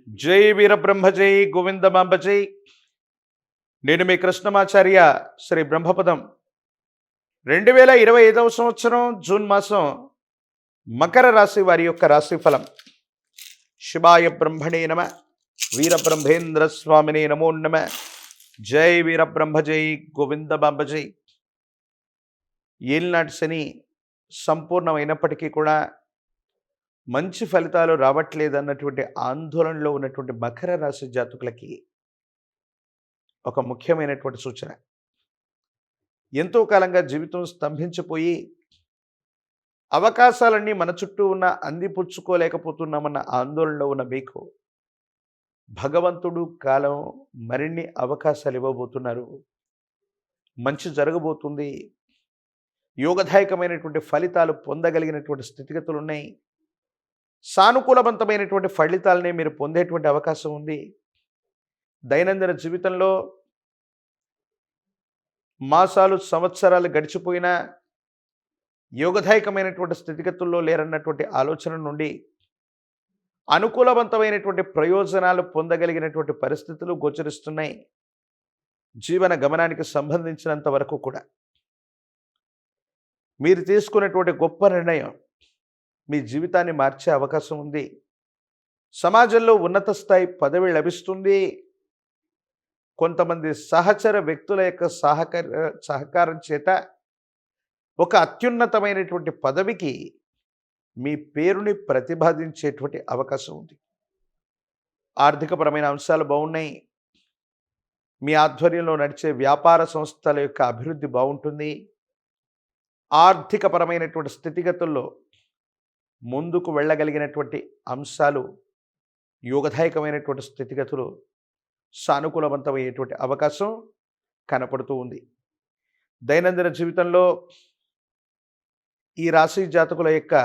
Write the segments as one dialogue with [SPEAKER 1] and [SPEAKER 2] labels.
[SPEAKER 1] జై వీరబ్రహ్మ జై గోవిందమాంబ జై. నేను మీ కృష్ణమాచార్య. శ్రీ బ్రహ్మపదం 2025 సంవత్సరం జూన్ మాసం మకర రాశి వారి యొక్క రాశి ఫలం. శివాయ బ్రహ్మణే నమ. వీరబ్రహ్మేంద్ర స్వామినే నమో నమ. జై వీరబ్రహ్మ జై గోవిందమాంబ జై. ఏలినాటి శని సంపూర్ణమైనప్పటికీ కూడా మంచి ఫలితాలు రావట్లేదన్నటువంటి ఆందోళనలో ఉన్నటువంటి మకర రాశి జాతకులకి ఒక ముఖ్యమైనటువంటి సూచన. ఎంతో కాలంగా జీవితం స్తంభించిపోయి అవకాశాలన్నీ మన చుట్టూ ఉన్న అందిపుచ్చుకోలేకపోతున్నామన్న ఆందోళనలో ఉన్న మీకు భగవంతుడు కాలం మరిన్ని అవకాశాలు ఇవ్వబోతున్నారు. మంచి జరగబోతుంది. యోగదాయకమైనటువంటి ఫలితాలు పొందగలిగినటువంటి స్థితిగతులు ఉన్నాయి. సానుకూలవంతమైనటువంటి ఫలితాలనే మీరు పొందేటువంటి అవకాశం ఉంది. దైనందిన జీవితంలో మాసాలు సంవత్సరాలు గడిచిపోయినా యోగదాయకమైనటువంటి స్థితిగతుల్లో లేరన్నటువంటి ఆలోచన నుండి అనుకూలవంతమైనటువంటి ప్రయోజనాలు పొందగలిగినటువంటి పరిస్థితులు గోచరిస్తున్నాయి. జీవన గమనానికి సంబంధించినంత వరకు కూడా మీరు తీసుకున్నటువంటి గొప్ప నిర్ణయం మీ జీవితాన్ని మార్చే అవకాశం ఉంది. సమాజంలో ఉన్నత స్థాయి పదవి లభిస్తుంది. కొంతమంది సహచర వ్యక్తుల యొక్క సహకారం చేత ఒక అత్యున్నతమైనటువంటి పదవికి మీ పేరుని ప్రతిపాదించేటువంటి అవకాశం ఉంది. ఆర్థికపరమైన అంశాలు బాగున్నాయి. మీ ఆధ్వర్యంలో నడిచే వ్యాపార సంస్థల యొక్క అభివృద్ధి బాగుంటుంది. ఆర్థికపరమైనటువంటి స్థితిగతుల్లో ముందుకు వెళ్ళగలిగినటువంటి అంశాలు, యోగదాయకమైనటువంటి స్థితిగతులు, సానుకూలవంతమయ్యేటువంటి అవకాశం కనపడుతూ ఉంది. దైనందిన జీవితంలో ఈ రాశి జాతకుల యొక్క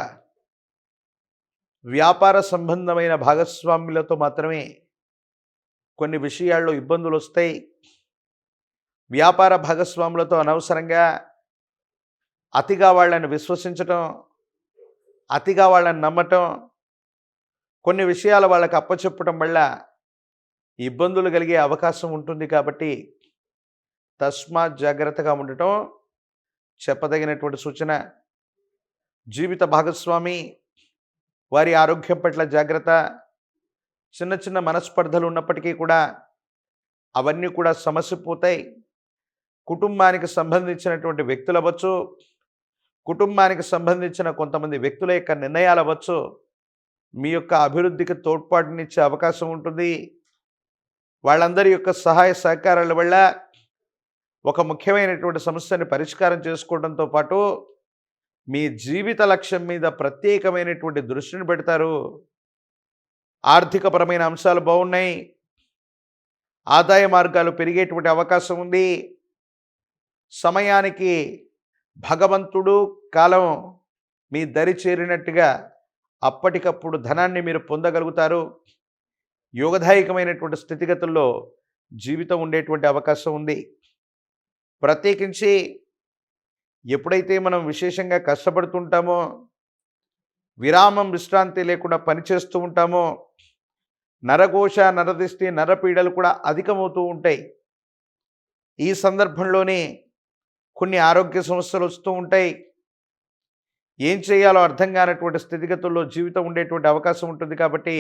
[SPEAKER 1] వ్యాపార సంబంధమైన భాగస్వాములతో మాత్రమే కొన్ని విషయాల్లో ఇబ్బందులు వస్తాయి. వ్యాపార భాగస్వాములతో అనవసరంగా అతిగా వాళ్ళని విశ్వసించటం, అతిగా వాళ్ళని నమ్మటం, కొన్ని విషయాలు వాళ్ళకి అప్పచెప్పటం వల్ల ఇబ్బందులు కలిగే అవకాశం ఉంటుంది. కాబట్టి తస్మాత్ జాగ్రత్తగా ఉండటం చెప్పదగినటువంటి సూచన. జీవిత భాగస్వామి వారి ఆరోగ్యం పట్ల జాగ్రత్త. చిన్న చిన్న మనస్పర్ధలు ఉన్నప్పటికీ కూడా అవన్నీ కూడా సమసిపోతాయి. కుటుంబానికి సంబంధించినటువంటి వ్యక్తులు అవ్వచ్చు, కుటుంబానికి సంబంధించిన కొంతమంది వ్యక్తుల యొక్క నిర్ణయాలు అవ్వచ్చు, మీ యొక్క అభివృద్ధికి తోడ్పాటునిచ్చే అవకాశం ఉంటుంది. వాళ్ళందరి యొక్క సహాయ సహకారాల వల్ల ఒక ముఖ్యమైనటువంటి సమస్యని పరిష్కారం చేసుకోవడంతో పాటు మీ జీవిత లక్ష్యం మీద ప్రత్యేకమైనటువంటి దృష్టిని పెడతారు. ఆర్థికపరమైన అంశాలు బాగున్నాయి. ఆదాయ మార్గాలు పెరిగేటువంటి అవకాశం ఉంది. సమయానికి భగవంతుడు కాలం మీ దరి చేరినట్టుగా అప్పటికప్పుడు ధనాన్ని మీరు పొందగలుగుతారు. యోగదాయకమైనటువంటి స్థితిగతుల్లో జీవితం ఉండేటువంటి అవకాశం ఉంది. ప్రత్యేకించి ఎప్పుడైతే మనం విశేషంగా కష్టపడుతుంటామో, విరామం విశ్రాంతి లేకుండా పనిచేస్తూ ఉంటామో, నరఘోష, నరదిష్టి, నరపీడలు కూడా అధికమవుతూ ఉంటాయి. ఈ సందర్భంలోనే కొన్ని ఆరోగ్య సమస్యలు వస్తూ ఉంటాయి. ఏం చేయాలో అర్థం కానటువంటి స్థితిగతుల్లో జీవితం ఉండేటువంటి అవకాశం ఉంటుంది. కాబట్టి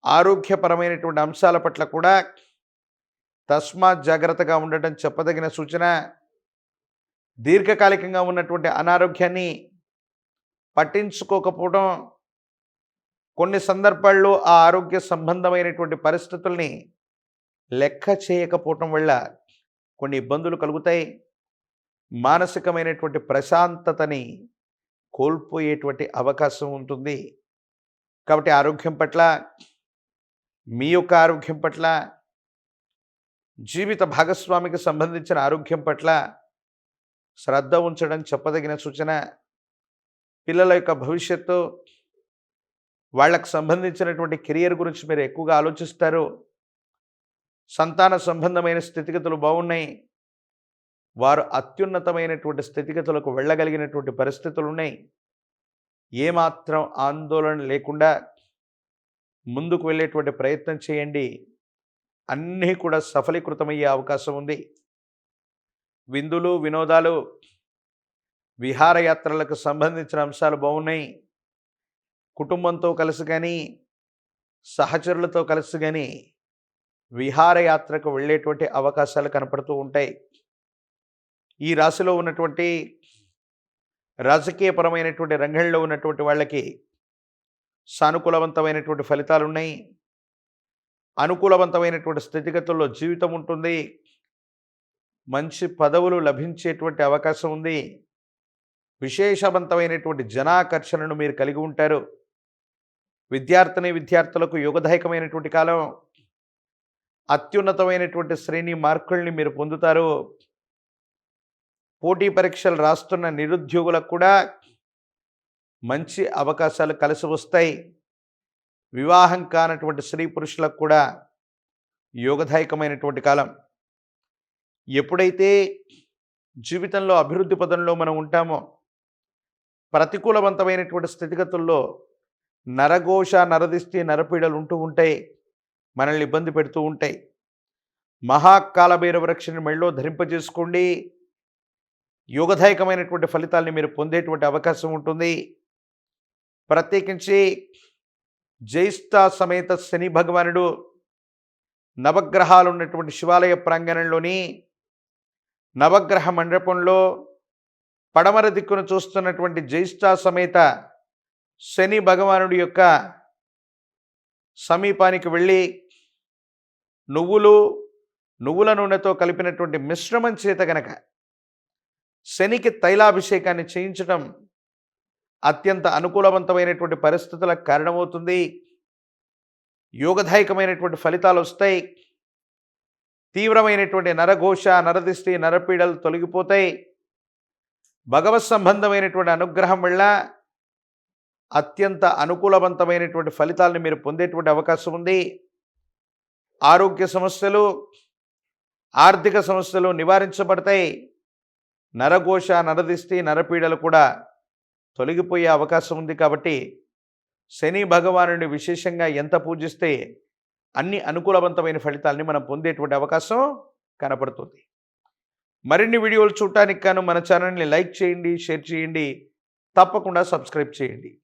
[SPEAKER 1] ఆరోగ్యపరమైనటువంటి అంశాల పట్ల కూడా తస్మాత్ జాగ్రత్తగా ఉండటం చెప్పదగిన సూచన. దీర్ఘకాలికంగా ఉన్నటువంటి అనారోగ్యాన్ని పట్టించుకోకపోవడం, కొన్ని సందర్భాల్లో ఆ ఆరోగ్య సంబంధమైనటువంటి పరిస్థితుల్ని లెక్క చేయకపోవటం వల్ల కొన్ని ఇబ్బందులు కలుగుతాయి. మానసికమైనటువంటి ప్రశాంతతని కోల్పోయేటువంటి అవకాశం ఉంటుంది. కాబట్టి ఆరోగ్యం పట్ల, మీ యొక్క ఆరోగ్యం పట్ల, జీవిత భాగస్వామికి సంబంధించిన ఆరోగ్యం పట్ల శ్రద్ధ ఉంచడం చెప్పదగిన సూచన. పిల్లల యొక్క భవిష్యత్తు, వాళ్ళకు సంబంధించినటువంటి కెరియర్ గురించి మీరు ఎక్కువగా ఆలోచిస్తారు. సంతాన సంబంధమైన స్థితిగతులు బాగున్నాయి. వారు అత్యున్నతమైనటువంటి స్థితిగతులకు వెళ్ళగలిగినటువంటి పరిస్థితులు ఉన్నాయి. ఏమాత్రం ఆందోళన లేకుండా ముందుకు వెళ్ళేటువంటి ప్రయత్నం చేయండి. అన్నీ కూడా సఫలీకృతమయ్యే అవకాశం ఉంది. విందులు, వినోదాలు, విహారయాత్రలకు సంబంధించిన అంశాలు బాగున్నాయి. కుటుంబంతో కలిసి కానీ, సహచరులతో కలిసి కానీ విహారయాత్రకు వెళ్ళేటువంటి అవకాశాలు కనపడుతూ ఉంటాయి. ఈ రాశిలో ఉన్నటువంటి రాజకీయపరమైనటువంటి రంగంలో ఉన్నటువంటి వాళ్ళకి సానుకూలవంతమైనటువంటి ఫలితాలు ఉన్నాయి. అనుకూలవంతమైనటువంటి స్థితిగతుల్లో జీవితం ఉంటుంది. మంచి పదవులు లభించేటువంటి అవకాశం ఉంది. విశేషవంతమైనటువంటి జనాకర్షణను మీరు కలిగి ఉంటారు. విద్యార్థులకు యోగదాయకమైనటువంటి కాలం. అత్యున్నతమైనటువంటి శ్రేణి మార్కుల్ని మీరు పొందుతారు. పోటీ పరీక్షలు రాస్తున్న నిరుద్యోగులకు కూడా మంచి అవకాశాలు కలిసి వస్తాయి. వివాహం కానటువంటి స్త్రీ పురుషులకు కూడా యోగదాయకమైనటువంటి కాలం. ఎప్పుడైతే జీవితంలో అభివృద్ధి పదంలో మనం ఉంటామో, ప్రతికూలవంతమైనటువంటి స్థితిగతుల్లో నరఘోష, నరదిష్టి, నరపీడలు ఉంటూ ఉంటాయి. మనల్ని ఇబ్బంది పెడుతూ ఉంటాయి. మహాకాలభైరవ వృక్షాన్ని మెళ్ళో ధరింపజేసుకోండి. యోగదాయకమైనటువంటి ఫలితాల్ని మీరు పొందేటువంటి అవకాశం ఉంటుంది. ప్రత్యేకించి జ్యేష్ఠ సమేత శని భగవానుడు నవగ్రహాలు ఉన్నటువంటి శివాలయ ప్రాంగణంలోని నవగ్రహ మండపంలో పడమర దిక్కును చూస్తున్నటువంటి జ్యేష్ఠ సమేత శని భగవానుడి యొక్క సమీపానికి వెళ్ళి నువ్వుల నూనెతో కలిపినటువంటి మిశ్రమం చేత గనక శనికి తైలాభిషేకాన్ని చేయించడం అత్యంత అనుకూలవంతమైనటువంటి పరిస్థితులకు కారణమవుతుంది. యోగదాయకమైనటువంటి ఫలితాలు వస్తాయి. తీవ్రమైనటువంటి నరఘోష, నరదిష్టి, నరపీడలు తొలగిపోతాయి. భగవత్ సంబంధమైనటువంటి అనుగ్రహం వల్ల అత్యంత అనుకూలవంతమైనటువంటి ఫలితాలను మీరు పొందేటువంటి అవకాశం ఉంది. ఆరోగ్య సమస్యలు, ఆర్థిక సమస్యలు నివారించబడతాయి. నరఘోష, నరదిష్టి, నరపీడలు కూడా తొలగిపోయే అవకాశం ఉంది. కాబట్టి శని భగవానుడిని విశేషంగా ఎంత పూజిస్తే అన్ని అనుకూలవంతమైన ఫలితాలని మనం పొందేటువంటి అవకాశం కనపడుతుంది. మరిన్ని వీడియోలు చూడటానికి గాను మన ఛానల్ని లైక్ చేయండి, షేర్ చేయండి, తప్పకుండా సబ్స్క్రైబ్ చేయండి.